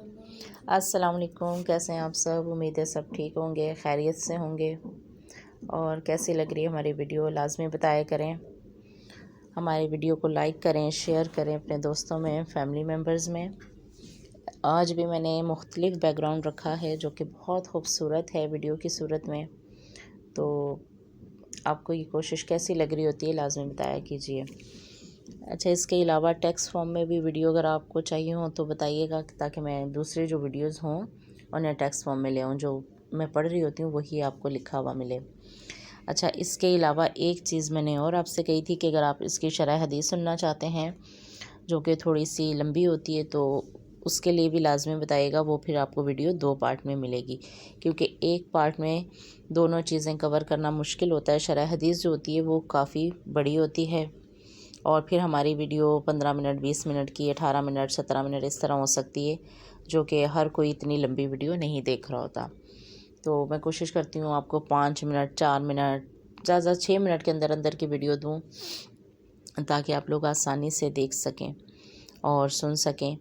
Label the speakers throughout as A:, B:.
A: السلام علیکم، کیسے ہیں آپ سب؟ امید ہے سب ٹھیک ہوں گے، خیریت سے ہوں گے۔ اور کیسی لگ رہی ہے ہماری ویڈیو لازمی بتایا کریں۔ ہماری ویڈیو کو لائک کریں، شیئر کریں اپنے دوستوں میں، فیملی ممبرز میں۔ آج بھی میں نے مختلف بیک گراؤنڈ رکھا ہے جو کہ بہت خوبصورت ہے ویڈیو کی صورت میں، تو آپ کو یہ کوشش کیسی لگ رہی ہوتی ہے لازمی بتایا کیجیے۔ اچھا، اس کے علاوہ ٹیکسٹ فارم میں بھی ویڈیو اگر آپ کو چاہیے ہوں تو بتائیے گا، تاکہ میں دوسری جو ویڈیوز ہوں انہیں ٹیکسٹ فارم میں لے آؤں، جو میں پڑھ رہی ہوتی ہوں وہی آپ کو لکھا ہوا ملے۔ اچھا، اس کے علاوہ ایک چیز میں نے اور آپ سے کہی تھی کہ اگر آپ اس کی شرح حدیث سننا چاہتے ہیں جو کہ تھوڑی سی لمبی ہوتی ہے تو اس کے لیے بھی لازمی بتائیے گا، وہ پھر آپ کو ویڈیو 2 پارٹ میں ملے گی، کیونکہ ایک پارٹ میں دونوں چیزیں کور کرنا مشکل ہوتا ہے۔ شرح حدیث جو ہوتی ہے وہ کافی بڑی ہوتی ہے، اور پھر ہماری ویڈیو 15 منٹ 20 منٹ کی، 18 منٹ 17 منٹ اس طرح ہو سکتی ہے، جو کہ ہر کوئی اتنی لمبی ویڈیو نہیں دیکھ رہا ہوتا۔ تو میں کوشش کرتی ہوں آپ کو 5 منٹ 4 منٹ زیادہ زیادہ 6 منٹ کے اندر اندر کی ویڈیو دوں، تاکہ آپ لوگ آسانی سے دیکھ سکیں اور سن سکیں۔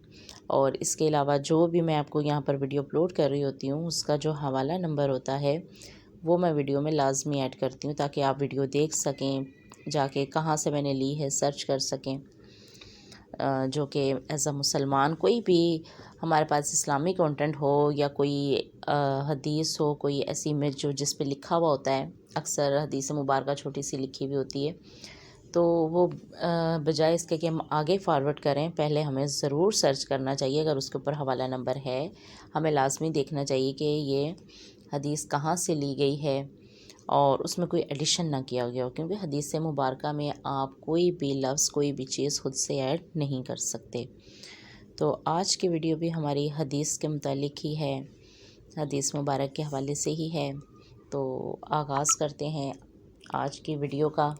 A: اور اس کے علاوہ جو بھی میں آپ کو یہاں پر ویڈیو اپلوڈ کر رہی ہوتی ہوں، اس کا جو حوالہ نمبر ہوتا ہے وہ میں ویڈیو میں لازمی ایڈ کرتی ہوں، تاکہ آپ ویڈیو دیکھ سکیں، جا کے کہاں سے میں نے لی ہے سرچ کر سکیں۔ جو کہ ایز اے مسلمان کوئی بھی ہمارے پاس اسلامی کانٹینٹ ہو یا کوئی حدیث ہو، کوئی ایسی امیج جو جس پہ لکھا ہوا ہوتا ہے، اکثر حدیث مبارکہ چھوٹی سی لکھی ہوئی ہوتی ہے، تو وہ بجائے اس کے کہ ہم آگے فارورڈ کریں، پہلے ہمیں ضرور سرچ کرنا چاہیے۔ اگر اس کے اوپر حوالہ نمبر ہے، ہمیں لازمی دیکھنا چاہیے کہ یہ حدیث کہاں سے لی گئی ہے اور اس میں کوئی ایڈیشن نہ کیا گیا ہو، کیونکہ حدیث مبارکہ میں آپ کوئی بھی لفظ کوئی بھی چیز خود سے ایڈ نہیں کر سکتے۔ تو آج کی ویڈیو بھی ہماری حدیث کے متعلق ہی ہے، حدیث مبارک کے حوالے سے ہی ہے، تو آغاز کرتے ہیں آج کی ویڈیو کا۔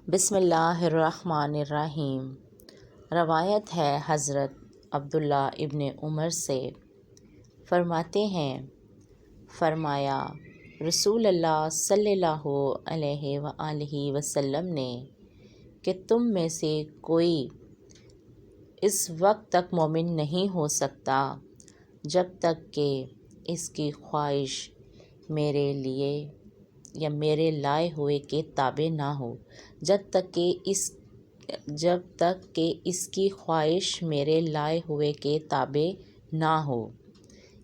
A: بسم اللہ الرحمن الرحیم۔ روایت ہے حضرت عبداللہ ابن عمر سے، فرماتے ہیں، فرمایا رسول اللہ صلی اللہ علیہ وآلہ وسلم نے کہ تم میں سے کوئی اس وقت تک مومن نہیں ہو سکتا جب تک کہ اس کی خواہش میرے لیے یا میرے لائے ہوئے کے تابع نہ ہو، جب تک کہ اس کی خواہش میرے لائے ہوئے کے تابع نہ ہو۔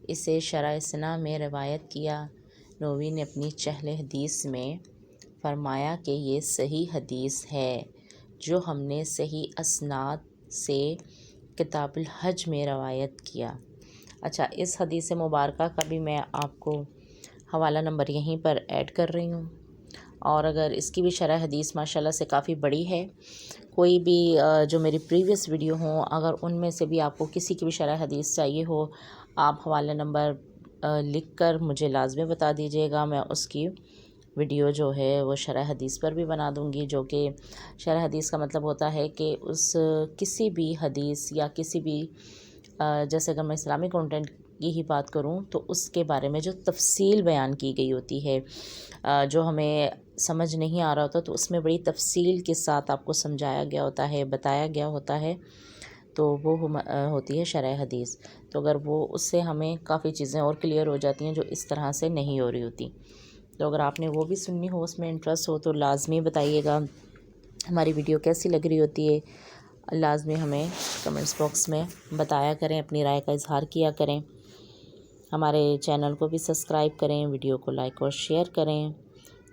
A: اسے شرح سنہ میں روایت کیا۔ نووی نے اپنی چہل حدیث میں فرمایا کہ یہ صحیح حدیث ہے، جو ہم نے صحیح اسناد سے کتاب الحج میں روایت کیا۔ اچھا، اس حدیث مبارکہ کا بھی میں آپ کو حوالہ نمبر یہیں پر ایڈ کر رہی ہوں، اور اگر اس کی بھی شرح حدیث ماشاءاللہ سے کافی بڑی ہے، کوئی بھی جو میری پریویس ویڈیو ہوں، اگر ان میں سے بھی آپ کو کسی کی بھی شرح حدیث چاہیے ہو، آپ حوالہ نمبر لکھ کر مجھے لازمی بتا دیجیے گا، میں اس کی ویڈیو جو ہے وہ شرح حدیث پر بھی بنا دوں گی۔ جو کہ شرح حدیث کا مطلب ہوتا ہے کہ اس کسی بھی حدیث یا کسی بھی جیسے اگر میں اسلامی کانٹینٹ کی ہی بات کروں تو اس کے بارے میں جو تفصیل بیان کی گئی ہوتی ہے، جو ہمیں سمجھ نہیں آ رہا ہوتا تو اس میں بڑی تفصیل کے ساتھ آپ کو سمجھایا گیا ہوتا ہے، بتایا گیا ہوتا ہے، تو وہ ہوتی ہے شرح حدیث۔ تو اگر وہ اس سے ہمیں کافی چیزیں اور کلیئر ہو جاتی ہیں جو اس طرح سے نہیں ہو رہی ہوتی۔ تو اگر آپ نے وہ بھی سننی ہو، اس میں انٹرسٹ ہو، تو لازمی بتائیے گا ہماری ویڈیو کیسی لگ رہی ہوتی ہے، لازمی ہمیں کمنٹس باکس میں بتایا کریں، اپنی رائے کا اظہار کیا کریں۔ ہمارے چینل کو بھی سبسکرائب کریں، ویڈیو کو لائک اور شیئر کریں،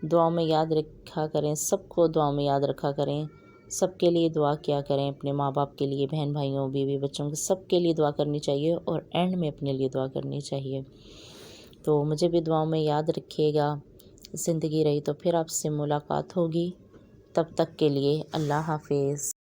A: دعاؤں میں یاد رکھا کریں، سب کو دعاؤں میں یاد رکھا کریں، سب کے لیے دعا کیا کریں، اپنے ماں باپ کے لیے، بہن بھائیوں، بیوی بچوں کے سب کے لیے دعا کرنی چاہیے، اور اینڈ میں اپنے لیے دعا کرنی چاہیے۔ تو مجھے بھی دعاؤں میں یاد رکھیے گا۔ زندگی رہی تو پھر آپ سے ملاقات ہوگی، تب تک کے لیے اللہ حافظ۔